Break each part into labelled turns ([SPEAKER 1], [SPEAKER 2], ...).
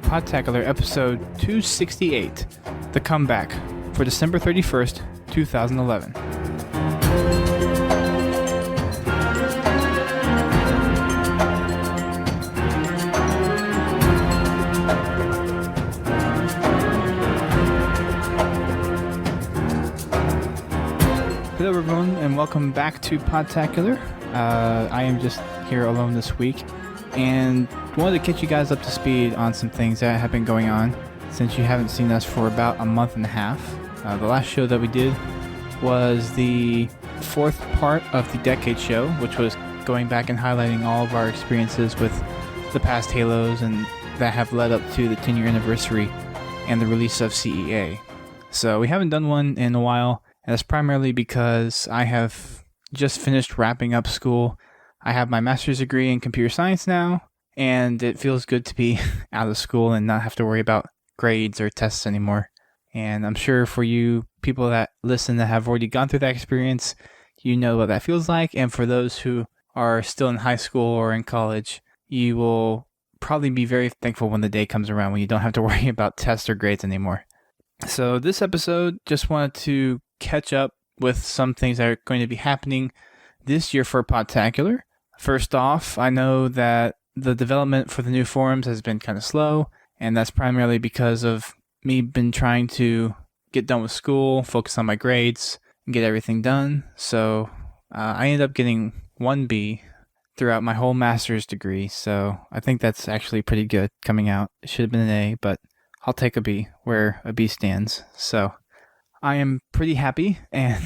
[SPEAKER 1] Podtacular episode 268, The Comeback, for December 31st, 2011. Hello everyone, and welcome back to Podtacular. I am just here alone this week, and wanted to catch you guys up to speed on some things that have been going on since you haven't seen us for about a month and a half. The last show that we did was the fourth part of the Decade Show, which was going back and highlighting all of our experiences with the past Halos and that have led up to the 10-year anniversary and the release of CEA. So we haven't done one in a while, and that's primarily because I have just finished wrapping up school. I have my master's degree in computer science now, and it feels good to be out of school and not have to worry about grades or tests anymore. And I'm sure for you people that listen that have already gone through that experience, you know what that feels like. And for those who are still in high school or in college, you will probably be very thankful when the day comes around when you don't have to worry about tests or grades anymore. So this episode, just wanted to catch up with some things that are going to be happening this year for Podtacular. First off, I know that the development for the new forums has been kind of slow, and that's primarily because of me been trying to get done with school, focus on my grades, and get everything done. So I ended up getting 1B throughout my whole master's degree, so I think that's actually pretty good coming out. It should have been an A, but I'll take a B where a B stands. So I am pretty happy and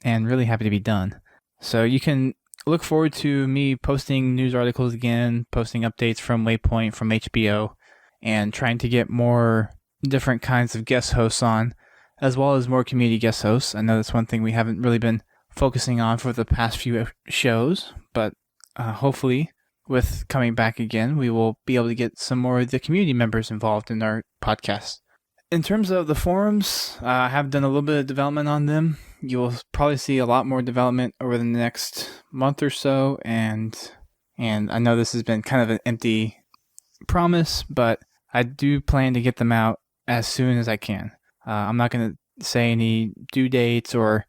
[SPEAKER 1] really happy to be done. So you can look forward to me posting news articles again, posting updates from Waypoint, from HBO, and trying to get more different kinds of guest hosts on, as well as more community guest hosts. I know that's one thing we haven't really been focusing on for the past few shows, but hopefully with coming back again, we will be able to get some more of the community members involved in our podcast. In terms of the forums, I have done a little bit of development on them. You will probably see a lot more development over the next month or so, and I know this has been kind of an empty promise, but I do plan to get them out as soon as I can. I'm not going to say any due dates or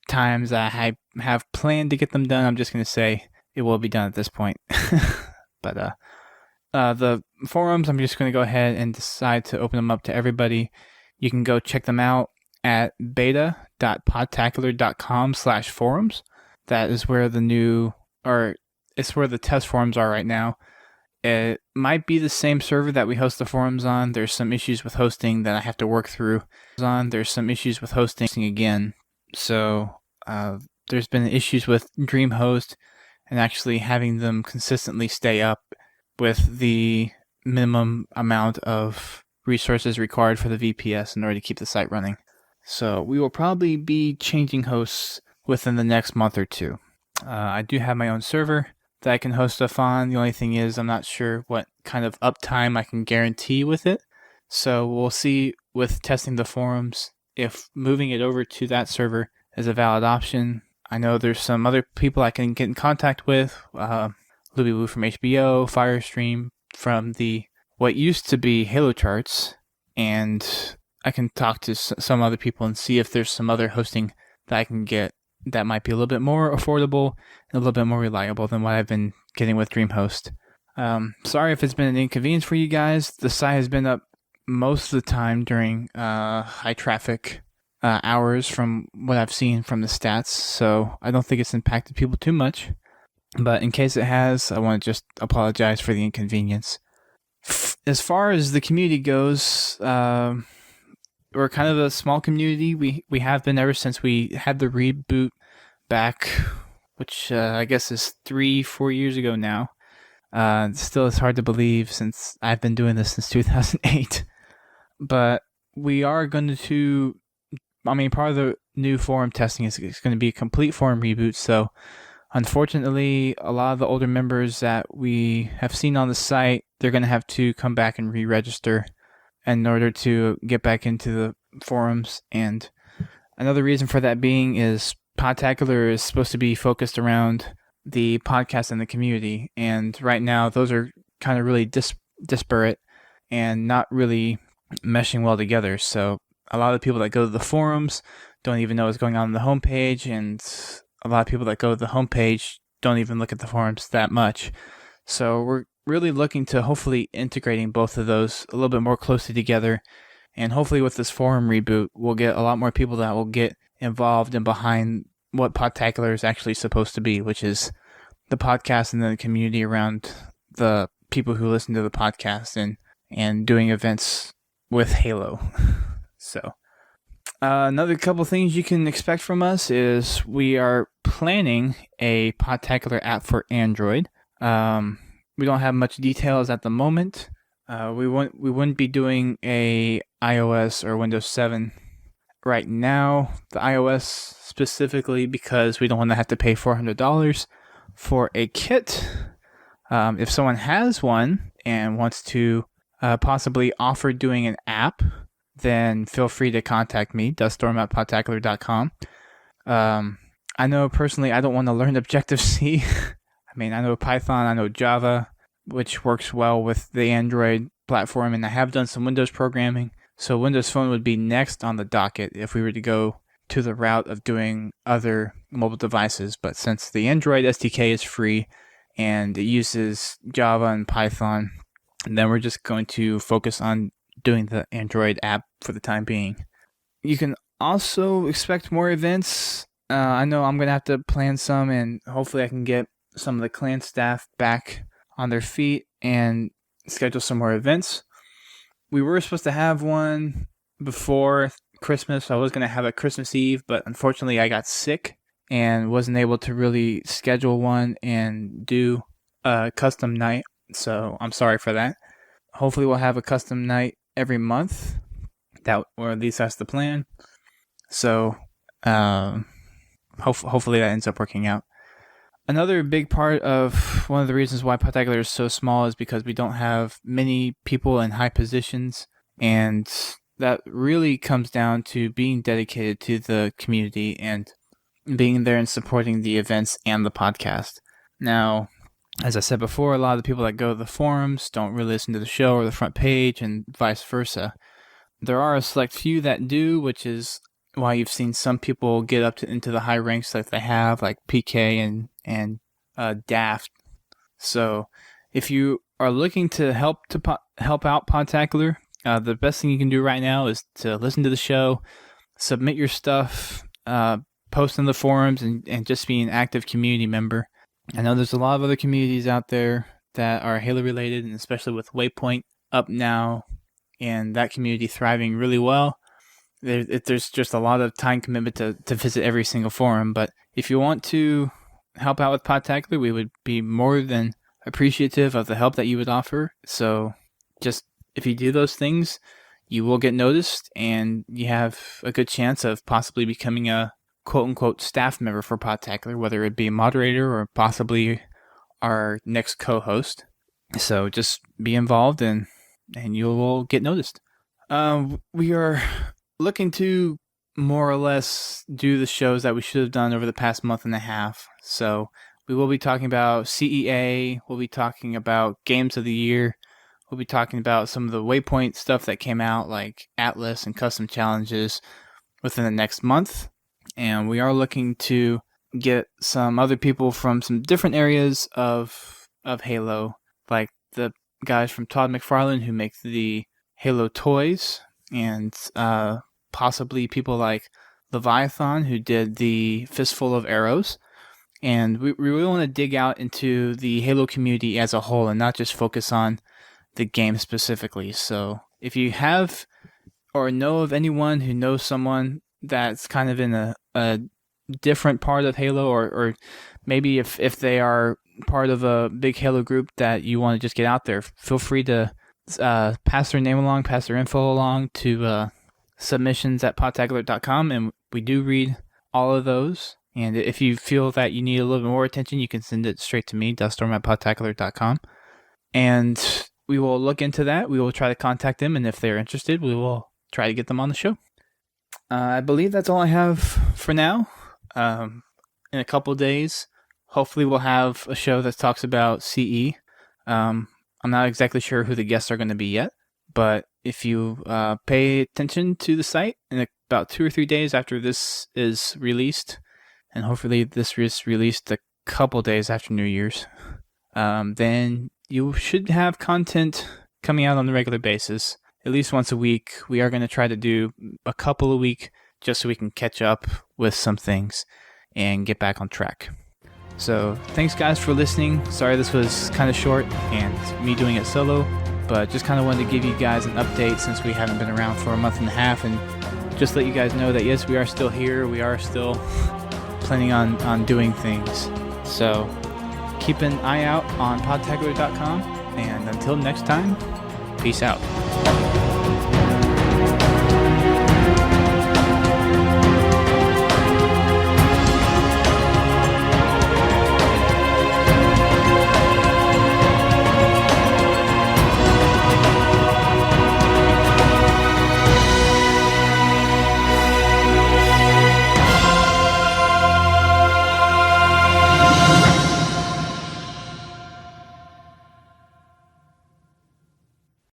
[SPEAKER 1] times that I have planned to get them done. I'm just going to say it will be done at this point. But the forums, I'm just going to go ahead and decide to open them up to everybody. You can go check them out at beta.podtacular.com/forums. That is where it's where the test forums are right now. It might be the same server that we host the forums on. There's some issues with hosting that I have to work through. There's some issues with hosting again. So there's been issues with DreamHost and actually having them consistently stay up with the minimum amount of resources required for the VPS in order to keep the site running. So we will probably be changing hosts within the next month or two. I do have my own server that I can host stuff on. The only thing is I'm not sure what kind of uptime I can guarantee with it. So we'll see with testing the forums if moving it over to that server is a valid option. I know there's some other people I can get in contact with. Luby Woo from HBO, Firestream from the what used to be Halo charts, and I can talk to some other people and see if there's some other hosting that I can get that might be a little bit more affordable and a little bit more reliable than what I've been getting with DreamHost. Sorry if it's been an inconvenience for you guys. The site has been up most of the time during high traffic hours from what I've seen from the stats, so I don't think it's impacted people too much. But in case it has, I want to just apologize for the inconvenience. As far as the community goes, we're kind of a small community. We have been ever since we had the reboot back, which I guess is 3-4 years ago now. Still, it's hard to believe since I've been doing this since 2008. But we are going to, part of the new forum testing is going to be a complete forum reboot, so unfortunately, a lot of the older members that we have seen on the site, they're going to have to come back and re-register in order to get back into the forums. And another reason for that being is Podtacular is supposed to be focused around the podcast and the community, and right now those are kind of really disparate and not really meshing well together. So a lot of people that go to the forums don't even know what's going on the homepage, and a lot of people that go to the homepage don't even look at the forums that much. So we're really looking to hopefully integrating both of those a little bit more closely together, and hopefully with this forum reboot, we'll get a lot more people that will get involved and behind what Podtacular is actually supposed to be, which is the podcast and then the community around the people who listen to the podcast and doing events with Halo. So another couple things you can expect from us is we are planning a Podtacular app for Android. We don't have much details at the moment. We wouldn't be doing a iOS or Windows 7 right now, the iOS specifically, because we don't want to have to pay $400 for a kit. If someone has one and wants to possibly offer doing an app, then feel free to contact me, duststorm@podtacular.com. I know personally I don't want to learn Objective-C. I mean, I know Python, I know Java, which works well with the Android platform, and I have done some Windows programming. So Windows Phone would be next on the docket if we were to go to the route of doing other mobile devices. But since the Android SDK is free and it uses Java and Python, then we're just going to focus on doing the Android app for the time being. You can also expect more events. I know I'm going to have to plan some, and hopefully I can get some of the clan staff back on their feet and schedule some more events. We were supposed to have one before Christmas. I was going to have a Christmas Eve, but unfortunately I got sick and wasn't able to really schedule one and do a custom night. So I'm sorry for that. Hopefully we'll have a custom night every month, or at least that's the plan. So hopefully that ends up working out. Another big part of one of the reasons why Podtacular is so small is because we don't have many people in high positions, and that really comes down to being dedicated to the community and being there and supporting the events and the podcast. Now, as I said before, a lot of the people that go to the forums don't really listen to the show or the front page, and vice versa. There are a select few that do, which is why you've seen some people get up into the high ranks like they have, like PK and Daft. So if you are looking to help out Podtacular, the best thing you can do right now is to listen to the show, submit your stuff, post in the forums, and just be an active community member. I know there's a lot of other communities out there that are Halo related, and especially with Waypoint up now and that community thriving really well. There's just a lot of time commitment to visit every single forum. But if you want to help out with Podtacular, we would be more than appreciative of the help that you would offer. So just if you do those things, you will get noticed, and you have a good chance of possibly becoming a quote-unquote staff member for Podtacular, whether it be a moderator or possibly our next co-host. So just be involved, and you will get noticed. We are looking to more or less do the shows that we should have done over the past month and a half. So we will be talking about CEA, we'll be talking about Games of the Year, we'll be talking about some of the Waypoint stuff that came out, like Atlas and custom challenges, within the next month. And we are looking to get some other people from some different areas of Halo, like the guys from Todd McFarlane who make the Halo toys, and possibly people like Leviathan who did the Fistful of Arrows. And we really want to dig out into the Halo community as a whole and not just focus on the game specifically. So if you have or know of anyone who knows someone that's kind of in a different part of Halo, or maybe if they are part of a big Halo group that you want to just get out there, feel free to pass their name along, pass their info along to submissions@podtacular.com, and we do read all of those. And if you feel that you need a little bit more attention, you can send it straight to me, duststorm@podtacular.com. And we will look into that. We will try to contact them, and if they're interested, we will try to get them on the show. I believe that's all I have for now. in a couple days. Hopefully we'll have a show that talks about CE. I'm not exactly sure who the guests are going to be yet, but if you pay attention to the site in about 2 or 3 days after this is released, and hopefully this is released a couple days after New Year's, then you should have content coming out on a regular basis, at least once a week. We are going to try to do a couple a week just so we can catch up with some things and get back on track. So thanks guys for listening. Sorry this was kind of short and me doing it solo, but just kind of wanted to give you guys an update since we haven't been around for a month and a half, and just let you guys know that yes, we are still here. We are still planning on doing things. So keep an eye out on podtacular.com, and until next time, peace out.